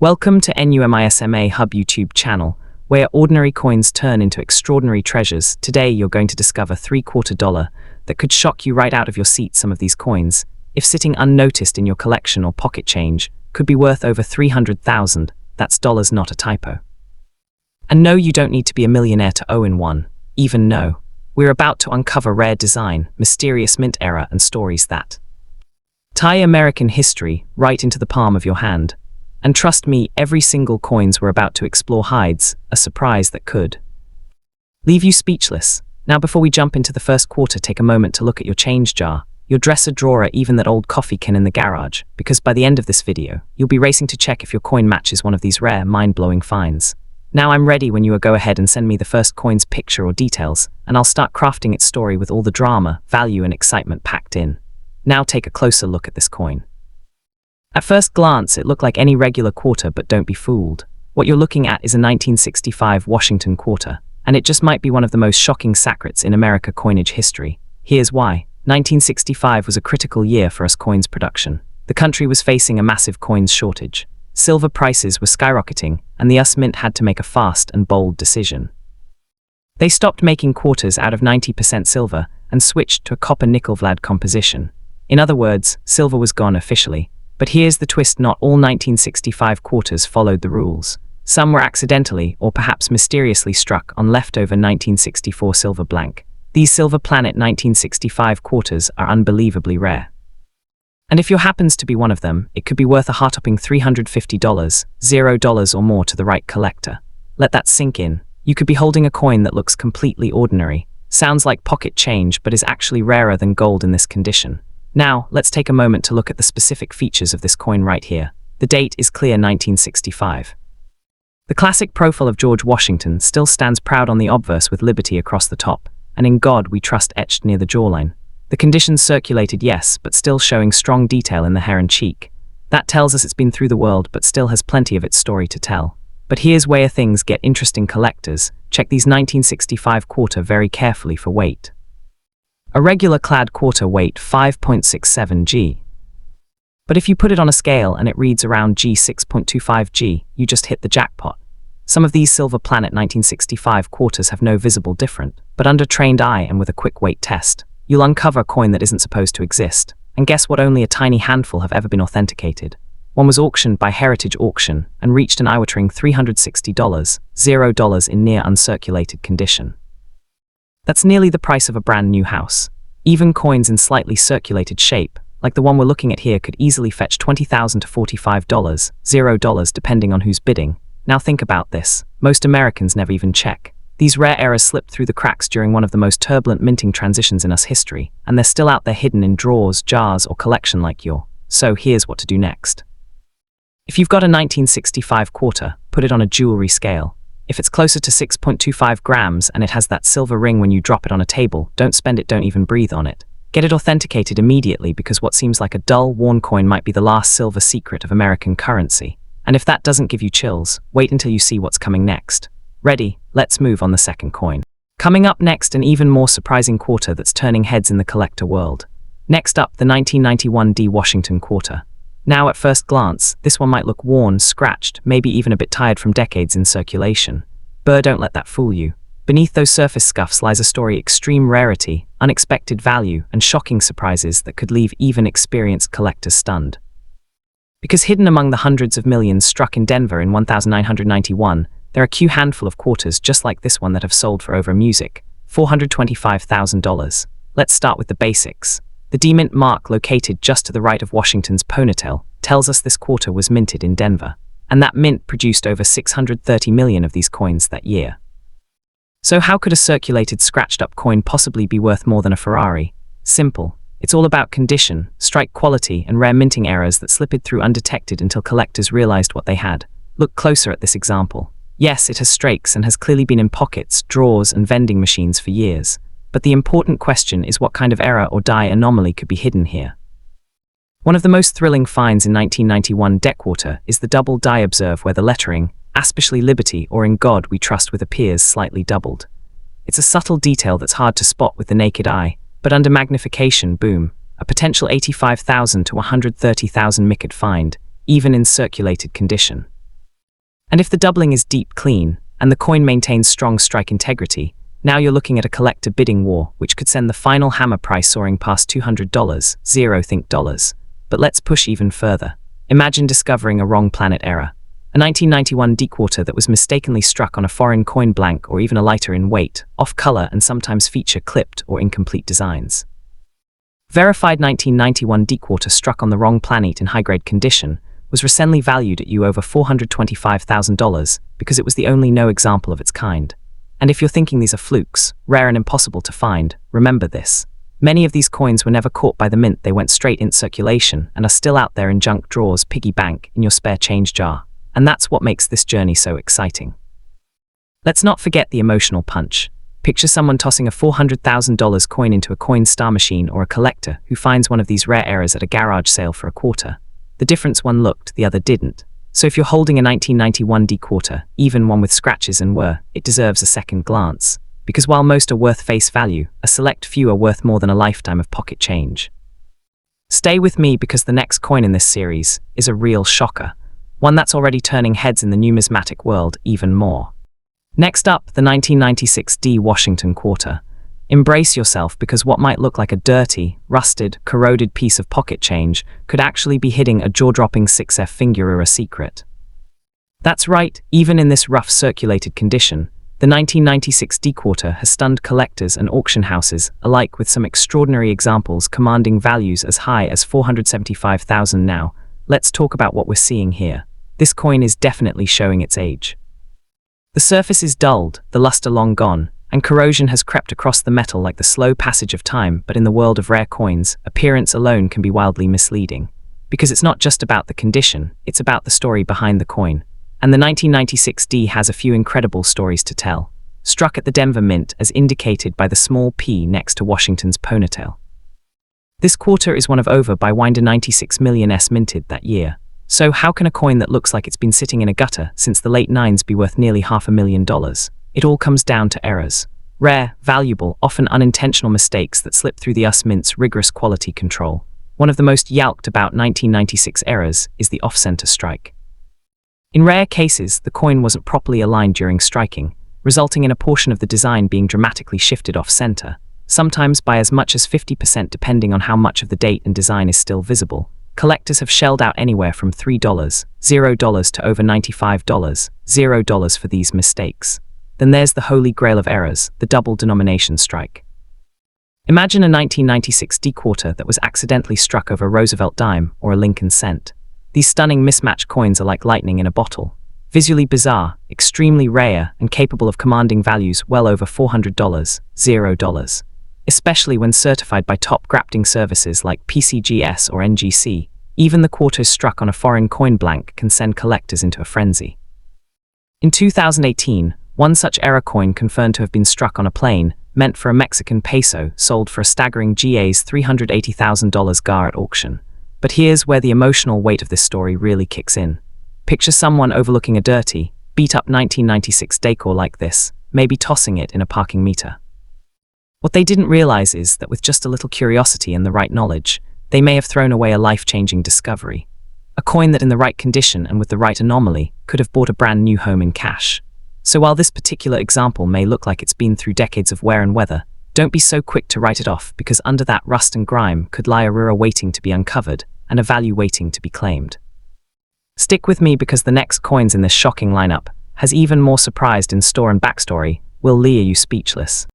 Welcome to NUMISMA Hub YouTube channel, where ordinary coins turn into extraordinary treasures. Today you're going to discover $3/4 that could shock you right out of your seat. Some of these coins, if sitting unnoticed in your collection or pocket change, could be worth over 300,000. That's dollars, not a typo. And no, you don't need to be a millionaire to own one. Even no. We're about to uncover rare design, mysterious mint era, and stories that tie American history right into the palm of your hand. And trust me, every single coins we're about to explore hides a surprise that could leave you speechless. Now, before we jump into the first quarter, take a moment to look at your change jar, your dresser drawer, even that old coffee can in the garage, because by the end of this video, you'll be racing to check if your coin matches one of these rare, mind-blowing finds. Now I'm ready when you are. Go ahead and send me the first coin's picture or details, and I'll start crafting its story with all the drama, value, and excitement packed in. Now take a closer look at this coin. At first glance, it looked like any regular quarter, but don't be fooled. What you're looking at is a 1965 Washington quarter, and it just might be one of the most shocking secrets in America coinage history. Here's why. 1965 was a critical year for us coins production. The country was facing a massive coins shortage. Silver prices were skyrocketing, and the US Mint had to make a fast and bold decision. They stopped making quarters out of 90% silver and switched to a copper-nickel Vlad composition. In other words, silver was gone officially. But here's the twist: not all 1965 quarters followed the rules. Some were accidentally or perhaps mysteriously struck on leftover 1964 silver blank. These Silver Planet 1965 quarters are unbelievably rare. And if yours happens to be one of them, it could be worth a heart-topping $350, $0 or more to the right collector. Let that sink in. You could be holding a coin that looks completely ordinary, sounds like pocket change, but is actually rarer than gold in this condition. Now, let's take a moment to look at the specific features of this coin right here. The date is clear: 1965. The classic profile of George Washington still stands proud on the obverse with liberty across the top, and "In God We Trust" etched near the jawline. The conditions circulated, yes, but still showing strong detail in the hair and cheek. That tells us it's been through the world, but still has plenty of its story to tell. But here's where things get interesting, collectors. Check these 1965 quarter very carefully for weight. A regular clad quarter weight 5.67 g. But if you put it on a scale and it reads around G 6.25 g, you just hit the jackpot. Some of these Silver Planet 1965 quarters have no visible difference, but under trained eye and with a quick weight test, you'll uncover a coin that isn't supposed to exist. And guess what? Only a tiny handful have ever been authenticated. One was auctioned by Heritage Auction and reached an eye-watering $360, $0 in near uncirculated condition. That's nearly the price of a brand new house. Even coins in slightly circulated shape, like the one we're looking at here, could easily fetch $20,000 to $45, $0 depending on who's bidding. Now think about this. Most Americans never even check. These rare errors slipped through the cracks during one of the most turbulent minting transitions in US history, and they're still out there hidden in drawers, jars, or collection like yours. So here's what to do next. If you've got a 1965 quarter, put it on a jewelry scale. If it's closer to 6.25 grams and it has that silver ring when you drop it on a table, don't spend it, don't even breathe on it. Get it authenticated immediately, because what seems like a dull, worn coin might be the last silver secret of American currency. And if that doesn't give you chills, wait until you see what's coming next. Ready? Let's move on the second coin. Coming up next, an even more surprising quarter that's turning heads in the collector world. Next up, the 1991 D Washington quarter. Now, at first glance, this one might look worn, scratched, maybe even a bit tired from decades in circulation. Don't let that fool you. Beneath those surface scuffs lies a story: extreme rarity, unexpected value, and shocking surprises that could leave even experienced collectors stunned. Because hidden among the hundreds of millions struck in Denver in 1991, there are a handful of quarters just like this one that have sold for over $425,000. Let's start with the basics. The D-Mint mark, located just to the right of Washington's ponytail, tells us this quarter was minted in Denver, and that mint produced over 630 million of these coins that year. So how could a circulated, scratched-up coin possibly be worth more than a Ferrari? Simple. It's all about condition, strike quality, and rare minting errors that slipped through undetected until collectors realized what they had. Look closer at this example. Yes, it has streaks and has clearly been in pockets, drawers, and vending machines for years. But the important question is, what kind of error or die anomaly could be hidden here? One of the most thrilling finds in 1991 deck quarter is the double die. Observe where the lettering, especially Liberty or In God We Trust, with appears slightly doubled. It's a subtle detail that's hard to spot with the naked eye, but under magnification, boom, a potential 85,000 to 130,000 micket find, even in circulated condition. And if the doubling is deep clean, and the coin maintains strong strike integrity, now you're looking at a collector bidding war, which could send the final hammer price soaring past $200, think dollars. But let's push even further. Imagine discovering a wrong planet error. A 1991 dequarter that was mistakenly struck on a foreign coin blank or even a lighter in weight, off color, and sometimes feature clipped or incomplete designs. Verified 1991 dequarter struck on the wrong planet in high-grade condition was recently valued at over $425,000 because it was the only no example of its kind. And if you're thinking these are flukes, rare and impossible to find, remember this. Many of these coins were never caught by the mint, they went straight in circulation and are still out there in junk drawers, piggy bank, in your spare change jar. And that's what makes this journey so exciting. Let's not forget the emotional punch. Picture someone tossing a $400,000 coin into a coin star machine, or a collector who finds one of these rare errors at a garage sale for a quarter. The difference: one looked, the other didn't. So if you're holding a 1991 dequarter, even one with scratches and it deserves a second glance. Because while most are worth face value, a select few are worth more than a lifetime of pocket change. Stay with me, because the next coin in this series is a real shocker. One that's already turning heads in the numismatic world even more. Next up, the 1996 D Washington quarter. Embrace yourself, because what might look like a dirty, rusted, corroded piece of pocket change could actually be hiding a jaw-dropping 6F fingura secret. That's right, even in this rough circulated condition, the 1996 dequarter has stunned collectors and auction houses alike, with some extraordinary examples commanding values as high as $475,000 now. Let's talk about what we're seeing here. This coin is definitely showing its age. The surface is dulled, the luster long gone, and corrosion has crept across the metal like the slow passage of time. But in the world of rare coins, appearance alone can be wildly misleading. Because it's not just about the condition, it's about the story behind the coin. And the 1996 D has a few incredible stories to tell. Struck at the Denver Mint, as indicated by the small P next to Washington's ponytail. This quarter is one of over by Winder 96 million S minted that year. So how can a coin that looks like it's been sitting in a gutter since the late 90s be worth nearly $500,000? It all comes down to errors. Rare, valuable, often unintentional mistakes that slip through the US Mint's rigorous quality control. One of the most yalked about 1996 errors is the off-center strike. In rare cases, the coin wasn't properly aligned during striking, resulting in a portion of the design being dramatically shifted off-center, sometimes by as much as 50% depending on how much of the date and design is still visible. Collectors have shelled out anywhere from $3, $0 to over $95, $0 for these mistakes. Then there's the holy grail of errors, the double denomination strike. Imagine a 1996 dequarter that was accidentally struck over a Roosevelt dime or a Lincoln cent. These stunning mismatched coins are like lightning in a bottle. Visually bizarre, extremely rare, and capable of commanding values well over $400, $0. Especially when certified by top grafting services like PCGS or NGC. Even the quarters struck on a foreign coin blank can send collectors into a frenzy. In 2018, one such error coin confirmed to have been struck on a plane, meant for a Mexican peso, sold for a staggering GA's $380,000 GAR at auction. But here's where the emotional weight of this story really kicks in. Picture someone overlooking a dirty, beat-up 1996 decor like this, maybe tossing it in a parking meter. What they didn't realize is that with just a little curiosity and the right knowledge, they may have thrown away a life-changing discovery. A coin that in the right condition and with the right anomaly could have bought a brand new home in cash. So while this particular example may look like it's been through decades of wear and weather, don't be so quick to write it off, because under that rust and grime could lie a rura waiting to be uncovered and a value waiting to be claimed. Stick with me, because the next coins in this shocking lineup has even more surprise in store and backstory will leave you speechless.